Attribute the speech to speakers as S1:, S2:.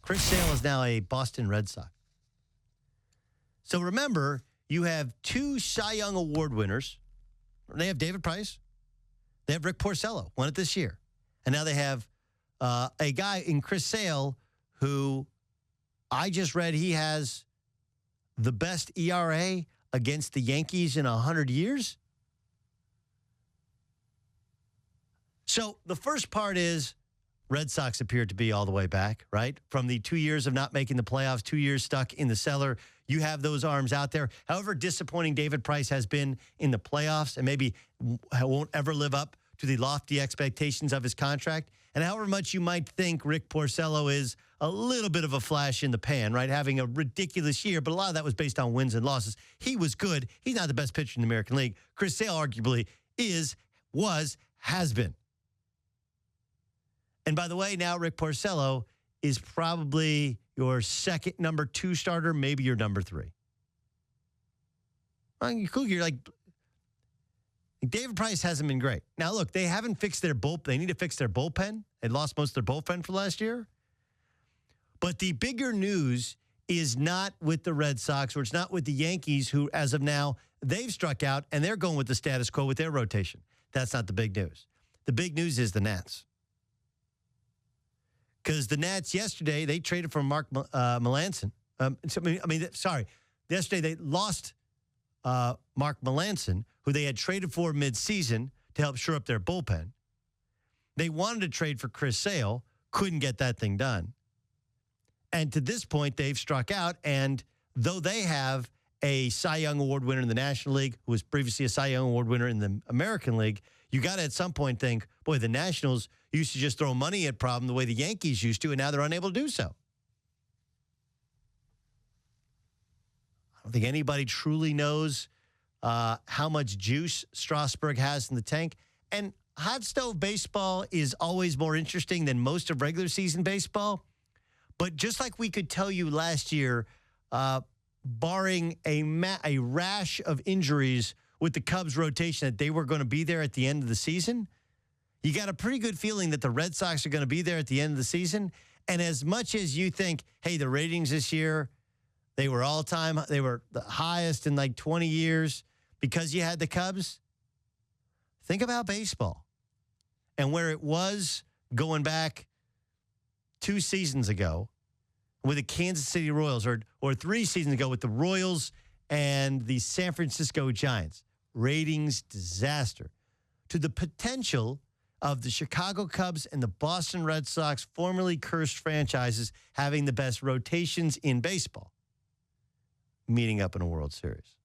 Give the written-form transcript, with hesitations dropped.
S1: Chris Sale is now a Boston Red Sox. So remember, you have two Cy Young Award winners. They have David Price. They have Rick Porcello, won it this year. And now they have a guy in Chris Sale who I just read he has the best ERA against the Yankees in 100 years. So the first part is Red Sox appeared to be all the way back, right? From the 2 years of not making the playoffs, 2 years stuck in the cellar. You have those arms out there. However disappointing David Price has been in the playoffs and maybe won't ever live up to the lofty expectations of his contract. And however much you might think Rick Porcello is a little bit of a flash in the pan, right? Having a ridiculous year, but a lot of that was based on wins and losses. He was good. He's not the best pitcher in the American League. Chris Sale arguably has been. And by the way, now Rick Porcello is probably your second number 2 starter, maybe your number 3. You're like, David Price hasn't been great. Now, look, they haven't fixed their bullpen. They need to fix their bullpen. They lost most of their bullpen for last year. But the bigger news is not with the Red Sox, or it's not with the Yankees, who, as of now, they've struck out, and they're going with the status quo with their rotation. That's not the big news. The big news is the Nats. Because the Nats yesterday, they traded for Mark Melancon. Yesterday they lost Mark Melancon, who they had traded for midseason to help shore up their bullpen. They wanted to trade for Chris Sale, couldn't get that thing done. And to this point, they've struck out. And though they have a Cy Young Award winner in the National League, who was previously a Cy Young Award winner in the American League, you got to at some point think, boy, the Nationals used to just throw money at problem the way the Yankees used to, and now they're unable to do so. I don't think anybody truly knows how much juice Strasburg has in the tank. And hot stove baseball is always more interesting than most of regular season baseball. But just like we could tell you last year, barring a rash of injuries with the Cubs rotation, that they were going to be there at the end of the season, you got a pretty good feeling that the Red Sox are going to be there at the end of the season. And as much as you think, hey, the ratings this year, they were all-time, they were the highest in like 20 years because you had the Cubs, think about baseball and where it was going back 2 seasons ago with the Kansas City Royals, or 3 seasons ago with the Royals and the San Francisco Giants. Ratings disaster. To the potential of the Chicago Cubs and the Boston Red Sox, formerly cursed franchises, having the best rotations in baseball, meeting up in a World Series.